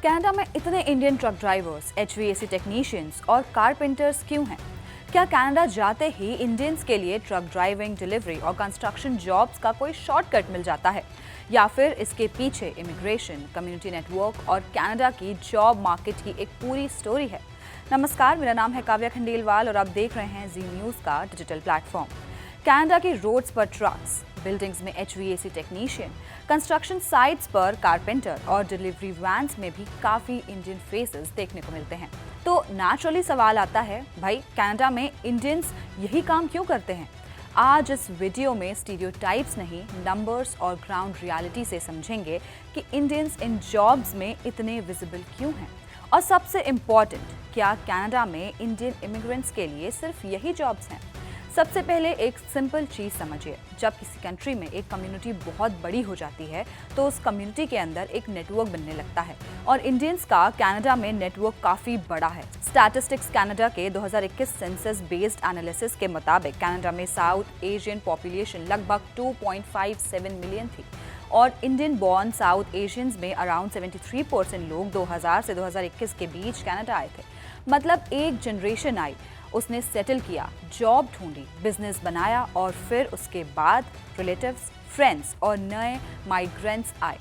Canada में इतने Indian truck drivers, HVAC technicians और कारपेंटर्स क्यों हैं? क्या कनाडा जाते ही इंडियंस के लिए ट्रक ड्राइविंग, डिलीवरी और कंस्ट्रक्शन जॉब्स का कोई शॉर्टकट मिल जाता है? या फिर इसके पीछे इमिग्रेशन, कम्युनिटी नेटवर्क और कनाडा की जॉब मार्केट की एक पूरी स्टोरी है? नमस्कार, मेरा नाम है काव्या खंडेलवाल और आप देख रहे हैं जी न्यूज़ का डिजिटल प्लेटफॉर्म। कनाडा की रोड्स पर ट्रक्स, बिल्डिंग्स में एचवीएसी टेक्नीशियन, कंस्ट्रक्शन साइट्स पर कारपेंटर और डिलीवरी वैन्स में भी काफ़ी इंडियन फेसेस देखने को मिलते हैं। तो नेचुरली सवाल आता है, भाई कनाडा में इंडियंस यही काम क्यों करते हैं? आज इस वीडियो में स्टीरियोटाइप्स नहीं, नंबर्स और ग्राउंड रियलिटी से समझेंगे कि इंडियंस इन जॉब्स में इतने विजिबल क्यों हैं। और सबसे इम्पॉर्टेंट, क्या कनाडा में इंडियन इमिग्रेंट्स के लिए सिर्फ यही जॉब्स हैं? सबसे पहले एक सिंपल चीज़ समझिए, जब किसी कंट्री में एक कम्युनिटी बहुत बड़ी हो जाती है तो उस कम्युनिटी के अंदर एक नेटवर्क बनने लगता है और इंडियंस का कनाडा में नेटवर्क काफ़ी बड़ा है। स्टैटिस्टिक्स कनाडा के 2021 सेंसस बेस्ड एनालिसिस के मुताबिक कनाडा में साउथ एशियन पॉपुलेशन लगभग 2.57 मिलियन थी और इंडियन बॉर्न साउथ एशियंस में अराउंड 73% लोग 2000 से 2021 के बीच कनाडा आए थे। मतलब एक जनरेशन आई, उसने सेटल किया, जॉब ढूंढी, बिजनेस बनाया और फिर उसके बाद रिलेटिव्स, फ्रेंड्स और नए माइग्रेंट्स आए।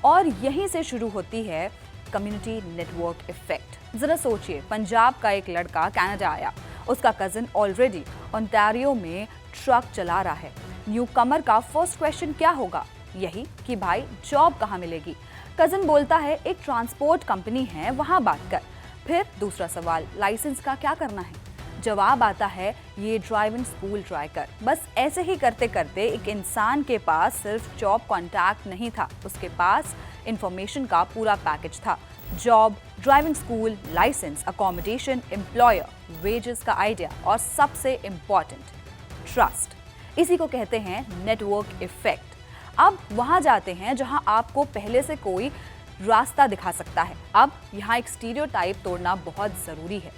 और यहीं से शुरू होती है कम्युनिटी नेटवर्क इफेक्ट। जरा सोचिए, पंजाब का एक लड़का कनाडा आया, उसका कजिन ऑलरेडी ओंटारियो में ट्रक चला रहा है। न्यू कमर का फर्स्ट क्वेश्चन क्या होगा? यही कि भाई जॉब कहाँ मिलेगी? कजिन बोलता है एक ट्रांसपोर्ट कंपनी है, वहाँ बात कर। फिर दूसरा सवाल, लाइसेंस का क्या करना है? जवाब आता है ये ड्राइविंग स्कूल ट्राई कर। बस ऐसे ही करते करते एक इंसान के पास सिर्फ जॉब कॉन्टैक्ट नहीं था, उसके पास इंफॉर्मेशन का पूरा पैकेज था। Job, driving school, licence, accommodation, employer, wages का आइडिया और सबसे इम्पॉर्टेंट ट्रस्ट। इसी को कहते हैं नेटवर्क इफेक्ट। अब वहां जाते हैं जहां आपको पहले से कोई रास्ता दिखा सकता है। अब यहाँ एक स्टीरियोटाइप तोड़ना बहुत ज़रूरी है,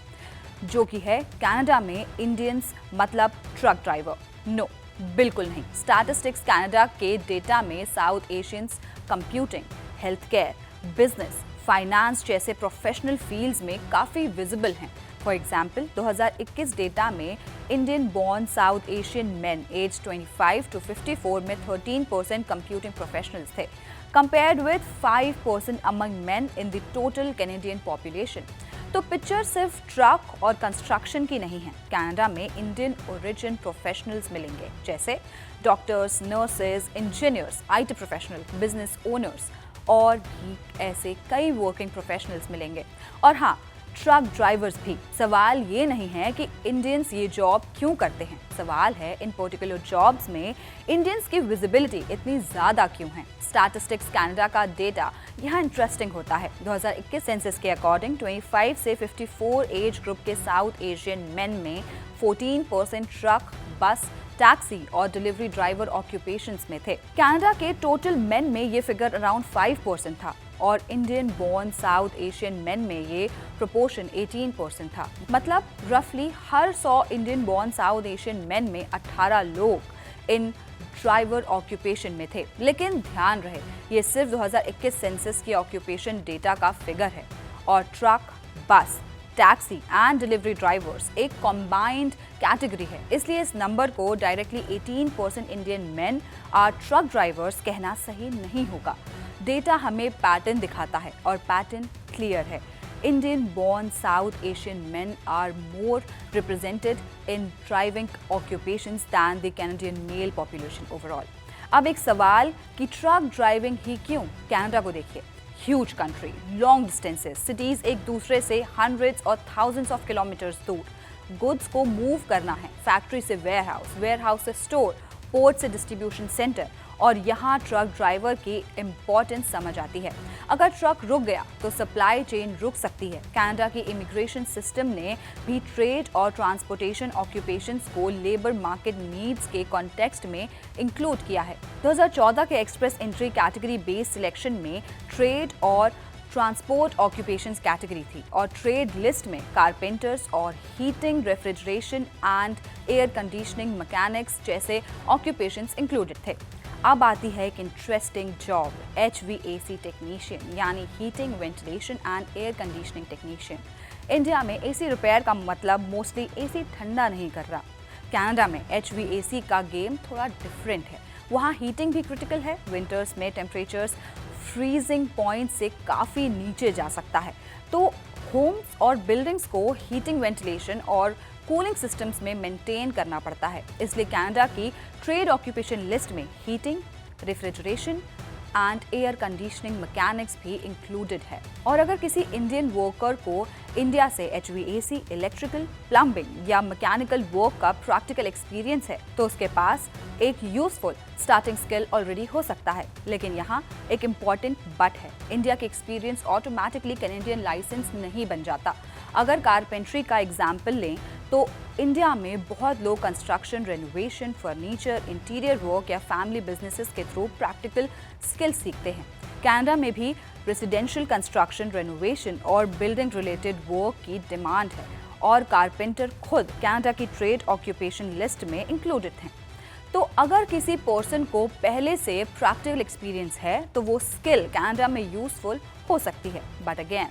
जो कि है कनाडा में इंडियंस मतलब ट्रक ड्राइवर। नो, बिल्कुल नहीं। स्टैटिस्टिक्स कनाडा के डेटा में South Asians computing, health care, business, finance जैसे प्रोफेशनल फील्ड्स में काफ़ी विजिबल हैं। फॉर एग्जाम्पल, 2021 डेटा में Indian born South Asian men age 25 to 54 में 13% कंप्यूटिंग प्रोफेशनल्स थे, compared with 5% among men in the total Canadian population। तो picture सिर्फ truck और कंस्ट्रक्शन की नहीं है। कनाडा में इंडियन ओरिजिन प्रोफेशनल्स मिलेंगे, जैसे doctors, nurses, engineers, IT professional, business owners और भी ऐसे कई वर्किंग प्रोफेशनल्स मिलेंगे। और हाँ, ट्रक ड्राइवर्स भी। सवाल ये नहीं है कि इंडियंस ये जॉब क्यों करते हैं, सवाल है इन पर्टिकुलर जॉब्स में इंडियंस की विजिबिलिटी इतनी ज़्यादा क्यों है। स्टैटिस्टिक्स कनाडा का डेटा यहाँ इंटरेस्टिंग होता है। 2021 सेंसस के अकॉर्डिंग 25 से 54 एज ग्रुप के साउथ एशियन मेन में 14% ट्रक, बस, टैक्सी और डिलीवरी ड्राइवर ऑक्यूपेशंस में थे। कनाडा के टोटल मेन में ये फिगर अराउंड 5% था और Indian born South Asian main में ये प्रोपोर्शन 18% था। मतलब रफली हर 100 Indian born South Asian main में 18 लोग इन ड्राइवर ऑक्यूपेशन में थे। लेकिन ध्यान रहे, ये सिर्फ 2021 सेंसस की ऑक्यूपेशन डेटा का फिगर है और truck, bus, taxi and delivery drivers एक कॉम्बाइंड कैटेगरी है। इसलिए इस नंबर को directly 18% Indian men are truck drivers कहना सही नहीं होगा। डेटा हमें पैटर्न दिखाता है और पैटर्न क्लियर है। Indian born South Asian men are more represented in driving occupations than the Canadian male population overall. अब एक सवाल कि ट्रक ड्राइविंग ही क्यों? कनाडा को देखिए, huge country, long distances, cities एक दूसरे से हंड्रेड्स और थाउजेंड्स ऑफ किलोमीटर्स दूर। गुड्स को मूव करना है, फैक्ट्री से वेयरहाउस, वेयरहाउस से स्टोर, पोर्ट से डिस्ट्रीब्यूशन सेंटर, और यहाँ ट्रक ड्राइवर की इम्पोर्टेंस समझ आती है। अगर ट्रक रुक गया तो सप्लाई चेन रुक सकती है। कनाडा की इमिग्रेशन सिस्टम ने भी ट्रेड और ट्रांसपोर्टेशन ऑक्यूपेशंस को लेबर मार्केट नीड्स के कॉन्टेक्स्ट में इंक्लूड किया है। 2014 के express entry category based selection में ट्रेड और ट्रांसपोर्ट ऑक्यूपेशंस कैटेगरी थी और ट्रेड लिस्ट में कारपेंटर्स और heating, refrigeration and air conditioning mechanics जैसे ऑक्यूपेशंस इंक्लूडेड थे। अब आती है एक इंटरेस्टिंग जॉब, HVAC टेक्नीशियन यानी heating, ventilation and air conditioning technician. India में एसी रिपेयर का मतलब मोस्टली एसी ठंडा नहीं कर रहा। कनाडा में HVAC का गेम थोड़ा डिफरेंट है। वहाँ हीटिंग भी क्रिटिकल है। विंटर्स में टेम्परेचर्स फ्रीजिंग पॉइंट से काफ़ी नीचे जा सकता है, तो होम्स और बिल्डिंग्स को हीटिंग, वेंटिलेशन और कूलिंग सिस्टम्स में मेंटेन करना पड़ता है। इसलिए कनाडा की ट्रेड ऑक्यूपेशन लिस्ट में heating, refrigeration and air conditioning mechanics भी इंक्लूडेड है। और अगर किसी इंडियन वर्कर को इंडिया से HVAC, इलेक्ट्रिकल, प्लम्बिंग या मैकेनिकल वर्क का प्रैक्टिकल एक्सपीरियंस है, तो उसके पास एक यूजफुल स्टार्टिंग स्किल ऑलरेडी हो सकता है। लेकिन यहाँ एक इम्पॉर्टेंट बट है, इंडिया के एक्सपीरियंस ऑटोमेटिकली कैनेडियन लाइसेंस नहीं बन जाता। अगर कारपेंट्री का एग्जाम्पल लें तो इंडिया में बहुत लोग construction, renovation, furniture, interior work या फैमिली बिजनेसेस के थ्रू प्रैक्टिकल स्किल सीखते हैं। कनाडा में भी रेसिडेंशियल कंस्ट्रक्शन, रेनोवेशन और बिल्डिंग रिलेटेड वर्क की डिमांड है और कारपेंटर खुद कनाडा की ट्रेड ऑक्यूपेशन लिस्ट में इंक्लूडेड हैं। तो अगर किसी पर्सन को पहले से प्रैक्टिकल एक्सपीरियंस है तो वो स्किल कनाडा में यूजफुल हो सकती है। बट अगेन,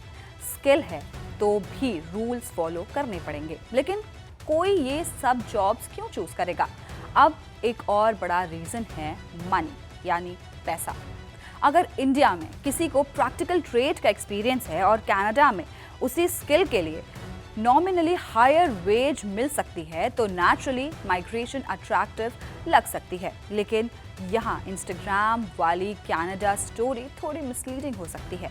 स्किल है तो भी रूल्स फॉलो करने पड़ेंगे। लेकिन कोई ये सब जॉब्स क्यों चूज करेगा? अब एक और बड़ा रीजन है मनी यानी पैसा। अगर इंडिया में किसी को प्रैक्टिकल ट्रेड का एक्सपीरियंस है और कनाडा में उसी स्किल के लिए नॉमिनली हायर वेज मिल सकती है तो नेचुरली माइग्रेशन अट्रैक्टिव लग सकती है। लेकिन यहाँ इंस्टाग्राम वाली कनाडा स्टोरी थोड़ी मिसलीडिंग हो सकती है।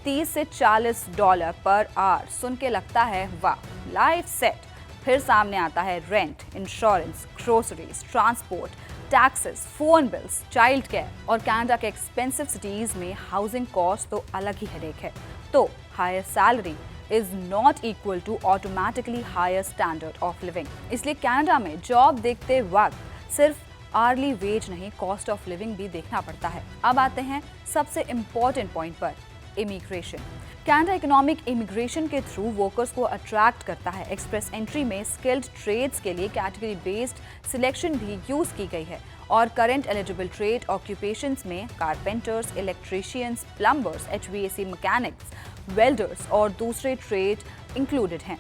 30 से $40 पर आवर सुन के लगता है वाह, लाइफ सेट। फिर सामने आता है rent, insurance, groceries, transport, taxes, phone bills, child care और कनाडा के एक्सपेंसिव सिटीज में हाउसिंग कॉस्ट तो अलग ही हेडेक है। तो higher salary is not equal to automatically higher standard of living. इसलिए कनाडा में जॉब देखते वक्त सिर्फ आर्ली वेज नहीं, कॉस्ट ऑफ लिविंग भी देखना पड़ता है। अब आते हैं सबसे इम्पोर्टेंट पॉइंट पर, इमिग्रेशन। कनाडा इकोनॉमिक इमिग्रेशन के थ्रू वर्कर्स को अट्रैक्ट करता है। एक्सप्रेस एंट्री में स्किल्ड ट्रेड्स के लिए कैटेगरी बेस्ड सिलेक्शन भी यूज की गई है और करंट एलिजिबल ट्रेड ऑक्यूपेशंस में carpenters, electricians, plumbers, HVAC mechanics, welders और दूसरे ट्रेड इंक्लूडेड हैं।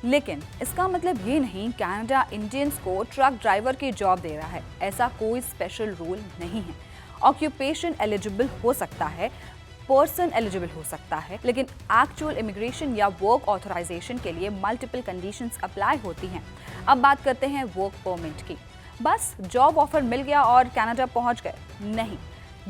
लेकिन इसका मतलब ये नहीं कनाडा इंडियंस को ट्रक ड्राइवर की जॉब दे रहा है। ऐसा कोई स्पेशल रूल नहीं है। ऑक्यूपेशन एलिजिबल हो सकता है, पर्सन एलिजिबल हो सकता है, लेकिन एक्चुअल इमिग्रेशन या वर्क ऑथराइजेशन के लिए मल्टीपल कंडीशंस अप्लाई होती हैं। अब बात करते हैं वर्क परमिट की। बस जॉब ऑफर मिल गया और कनाडा पहुंच गए, नहीं,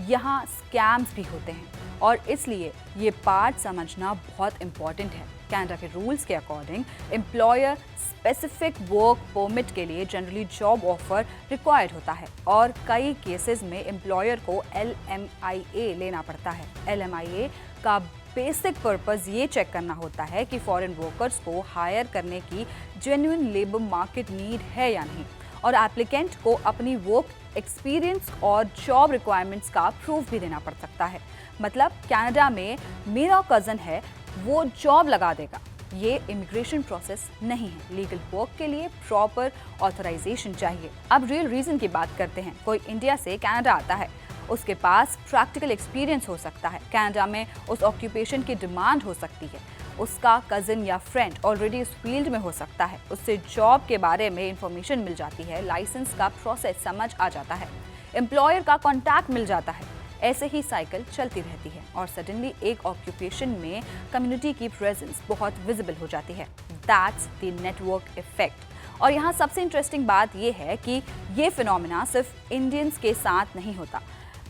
यहाँ स्कैम्स भी होते हैं और इसलिए ये पार्ट समझना बहुत इंपॉर्टेंट है। कनाडा के रूल्स के according employer specific work permit के लिए जनरली जॉब ऑफर रिक्वायर्ड होता है और कई केसेस में एम्प्लॉयर को LMIA लेना पड़ता है। LMIA का बेसिक पर्पस ये चेक करना होता है कि फॉरेन वर्कर्स को हायर करने की जेन्युइन लेबर मार्केट नीड है या नहीं, और एप्लीकेंट को अपनी वर्क एक्सपीरियंस और जॉब रिक्वायरमेंट्स का प्रूफ भी देना पड़ सकता है। मतलब कनाडा में मेरा कज़न है, वो जॉब लगा देगा, ये इमिग्रेशन प्रोसेस नहीं है। लीगल वर्क के लिए प्रॉपर ऑथराइजेशन चाहिए। अब रियल रीजन की बात करते हैं। कोई इंडिया से कनाडा आता है, उसके पास प्रैक्टिकल एक्सपीरियंस हो सकता है, कनाडा में उस ऑक्यूपेशन की डिमांड हो सकती है, उसका कज़न या फ्रेंड ऑलरेडी इस फील्ड में हो सकता है, उससे जॉब के बारे में इंफॉर्मेशन मिल जाती है, लाइसेंस का प्रोसेस समझ आ जाता है, एम्प्लॉयर का कॉन्टैक्ट मिल जाता है। ऐसे ही साइकिल चलती रहती है और सडनली एक ऑक्यूपेशन में कम्युनिटी की प्रेजेंस बहुत विजिबल हो जाती है। That's the network effect. और यहाँ सबसे इंटरेस्टिंग बात यह है कि ये फिनोमेना सिर्फ इंडियंस के साथ नहीं होता।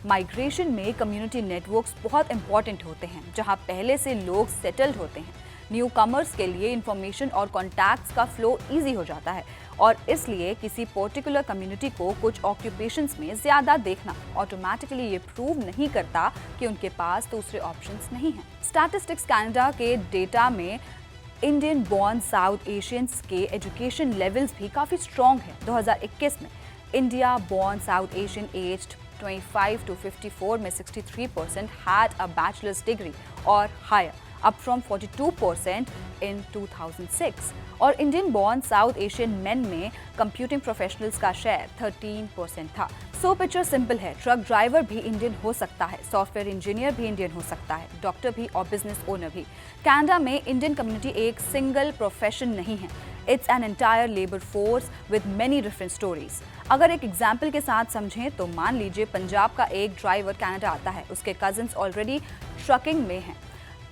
माइग्रेशन में कम्युनिटी नेटवर्क्स बहुत इंपॉर्टेंट होते हैं, जहाँ पहले से लोग सेटल्ड होते हैं। न्यू कमर्स के लिए इंफॉर्मेशन और कॉन्टैक्ट्स का फ्लो ईजी हो जाता है और इसलिए किसी पर्टिकुलर कम्युनिटी को कुछ ऑक्यूपेशंस में ज़्यादा देखना ऑटोमेटिकली ये प्रूव नहीं करता कि उनके पास दूसरे ऑप्शंस नहीं हैं। स्टैटिस्टिक्स कनाडा के डेटा में इंडियन बॉर्न साउथ एशियंस के एजुकेशन लेवल्स भी काफ़ी स्ट्रॉन्ग हैं। 2021 में India born South Asian aged 25 to 54 में 63% हैड अ बैचलर्स डिग्री और हायर। up from 42% in 2006, और Indian born South Asian main में कंप्यूटिंग प्रोफेशनल्स का शेयर 13% था। सो पिक्चर सिंपल है, ट्रक ड्राइवर भी इंडियन हो सकता है, सॉफ्टवेयर इंजीनियर भी इंडियन हो सकता है, डॉक्टर भी और बिजनेस ओनर भी। कनाडा में इंडियन कम्युनिटी एक सिंगल प्रोफेशन नहीं है, it's an entire labour force with many different stories. अगर एक एग्जाम्पल के साथ समझें तो मान लीजिए पंजाब का एक ड्राइवर कनाडा आता है, उसके कजिन्स ऑलरेडी ट्रकिंग में हैं,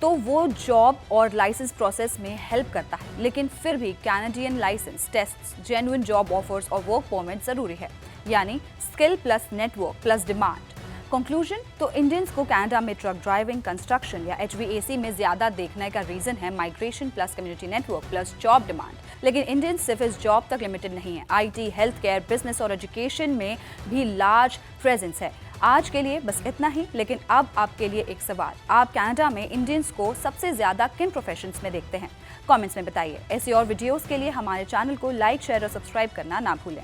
तो वो जॉब और लाइसेंस प्रोसेस में हेल्प करता है, लेकिन फिर भी Canadian license test, genuine job offers और वर्क परमिट जरूरी है, यानी skill plus network plus demand. Conclusion, तो इंडियंस को कनाडा में ट्रक ड्राइविंग, कंस्ट्रक्शन या HVAC में ज्यादा देखने का रीजन है migration plus community network plus job demand. लेकिन इंडियंस सिर्फ इस जॉब तक लिमिटेड नहीं है, IT, हेल्थ केयर, बिजनेस और एजुकेशन में भी लार्ज प्रेजेंस है। आज के लिए बस इतना ही, लेकिन अब आपके लिए एक सवाल, आप कनाडा में इंडियंस को सबसे ज्यादा किन प्रोफेशंस में देखते हैं? कमेंट्स में बताइए। ऐसी और वीडियोस के लिए हमारे चैनल को लाइक, शेयर और सब्सक्राइब करना ना भूलें।